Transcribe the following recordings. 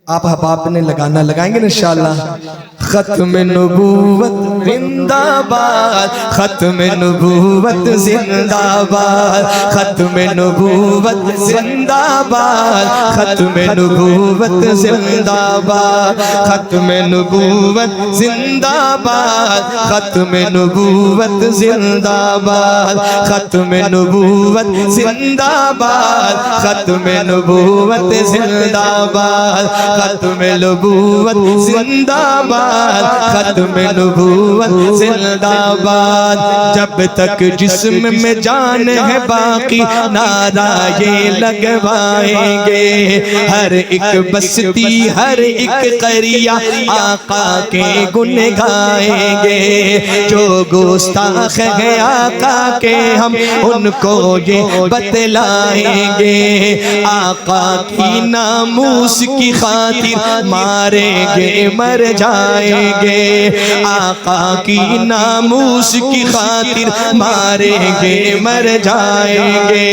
آپ احباب نے لگانا لگائیں گے انشاءاللہ. ختم نبوت زندہ باد، ختم نبوت زندہ باد، ختم نبوت زندہ باد، ختم نبوت زندہ باد، ختم نبوت زندہ باد، ختم نبوت زندہ باد، ختم نبوت زندہ باد، ختم نبوت زندہ باد، ختم نبوت زندہ باد، ختم نبوت زندہ باد. جب تک جسم میں جان ہے باقی نعرہ یہ لگوائیں گے. ہر ایک بستی ہر ایک قریہ آقا کے گن گائیں گے. جو گستاخ ہے آقا کے ہم ان کو یہ بتلائیں گے. آقا کی ناموس کی خاطر ماریں گے مر جائیں گے. آقا کی ناموس کی خاطر ماریں گے مر جائیں گے.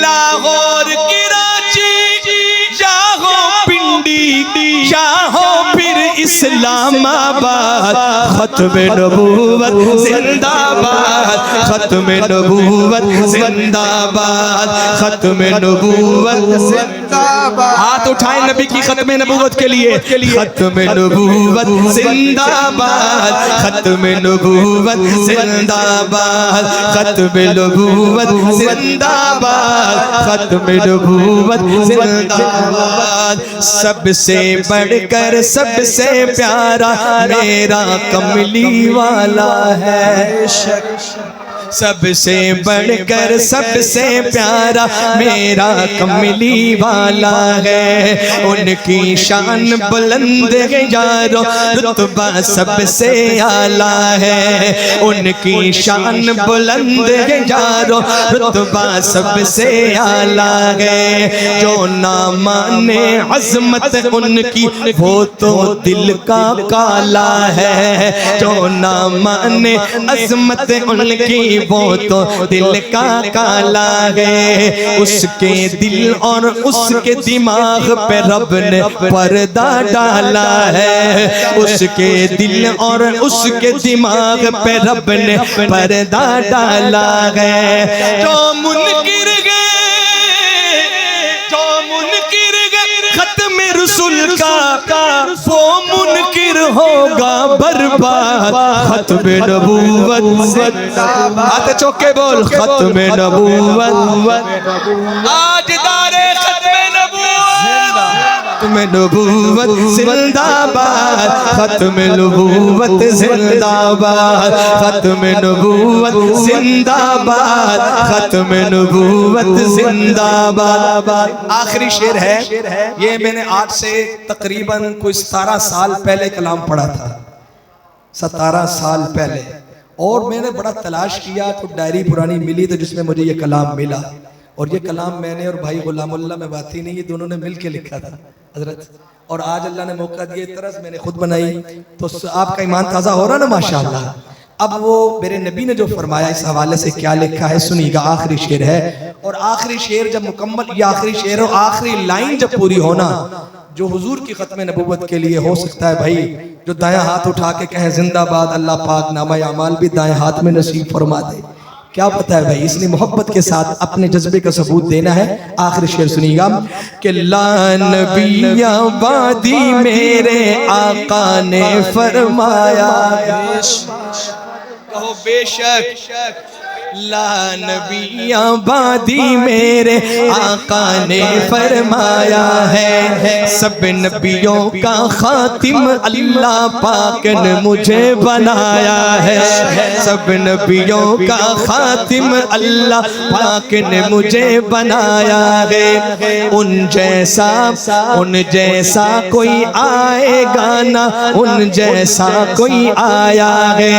لاہور کراچی چاہو پنڈی چاہو پھر اسلام آباد، ختم نبوت زندہ باد، ختم نبوت زندہ باد، ختم نبوت زندہ باد. ہاتھ اٹھائیں نبی کی ختم نبوت کے لیے. ختم نبوت زندہ باد، ختم نبوت زندہ باد، ختم نبوت زندہ باد، ختم نبوت زندہ باد. سب سے بڑھ کر سب سے پیارا میرا کملی والا ہے. سب سے بڑھ کر سب سے پیارا میرا کملی والا ہے. ان کی شان بلند ہے یارو، رتبہ سب سے اعلیٰ ہے. ان کی شان بلند ہے یارو، رتبہ سب سے اعلیٰ ہے. جو نہ مانے عظمت ان کی وہ تو دل کا کالا ہے. جو نہ مانے عظمت ان کی وہ تو دل کا کالا ہے. اس کے دل اور اس کے دماغ پہ رب نے پردہ ڈالا ہے. اس کے دل اور اس کے دماغ پہ رب نے پردہ ڈالا ہے. جو منکر گئے جو منکر گئے ختم رسول کا وہ منکر ہوگا برباد. ختم نبوت زندہ باد. ہاتھ چوک کے بول ختم نبوت. آج دارے ختم نبوت زندہ باد، ختم نبوت زندہ باد، ختم نبوت زندہ باد، ختم نبوت زندہ باد. آخری شعر ہے یہ. میں نے آج سے تقریباً کوئی 17 سال پہلے کلام پڑھا تھا، 17 سال پہلے. اور میں نے بڑا تلاش کیا تو ڈائری پرانی ملی تو جس میں مجھے یہ کلام ملا. اور یہ کلام میں نے اور بھائی غلام اللہ میں باتی نہیں، یہ دونوں نے مل کے لکھا تھا حضرت. اور آج اللہ نے موقع دیا، طرز میں نے خود بنائی تو آپ کا ایمان تازہ ہو رہا نا ماشاءاللہ. اب وہ میرے نبی نے جو فرمایا اس حوالے سے کیا لکھا ہے سنیے گا. آخری شعر ہے اور آخری شعر جب مکمل، یہ آخری شعر اور آخری لائن جب پوری ہونا جو حضور کی ختم نبوت کے لیے ہو سکتا ہے بھائی جو دائیں ہاتھ اٹھا کے کہیں زندہ باد، اللہ پاک نامہ اعمال بھی دائیں ہاتھ میں نصیب فرما دے. کیا پتہ ہے بھائی، اس لیے محبت کے ساتھ اپنے جذبے کا ثبوت دینا ہے. آخری شعر سنیے گا کہ لا نبی آبادی میرے آقا نے فرمایا. کہو بے شک. لا نبی آبادی میرے آقا نے فرمایا ہے. سب نبیوں کا خاتم اللہ پاک نے مجھے بنایا ہے. سب نبیوں کا خاتم اللہ پاک نے مجھے بنایا ہے. ان جیسا کوئی آئے گا نہ ان جیسا کوئی آیا ہے.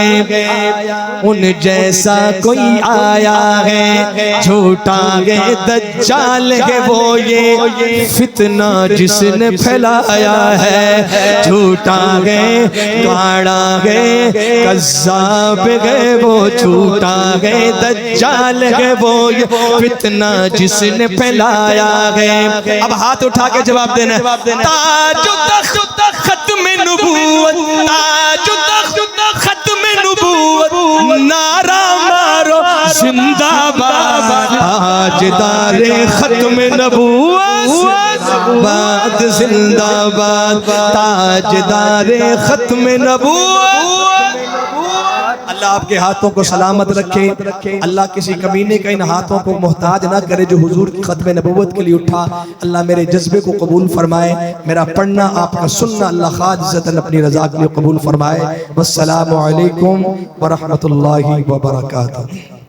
ان جیسا کوئی آیا ہے جھوٹا ہے دجال ہے وہ یہ فتنہ جس نے پھیلایا ہے جھوٹا ہے گاڑا ہے کذاب ہے وہ جھوٹا ہے دجال ہے وہ یہ فتنہ جس نے پھیلایا ہے اب ہاتھ اٹھا کے جواب دینا تاج و تخت ختم نبوت تاج و تخت ختم نبوت نعرہ مارو زندہ باد تاجدار ختم نبوت باد زندہ باد تاجدار ختم نبوت اللہ آپ کے ہاتھوں کو سلامت رکھے اللہ کسی کمینے کا ان ہاتھوں کو محتاج نہ کرے جو حضور کی ختم نبوت کے لیے اٹھا اللہ میرے جذبے کو قبول فرمائے میرا پڑھنا آپ کا سننا اللہ خالصتاً اپنی رضا کے لیے قبول فرمائے والسلام علیکم ورحمۃ اللہ وبرکاتہ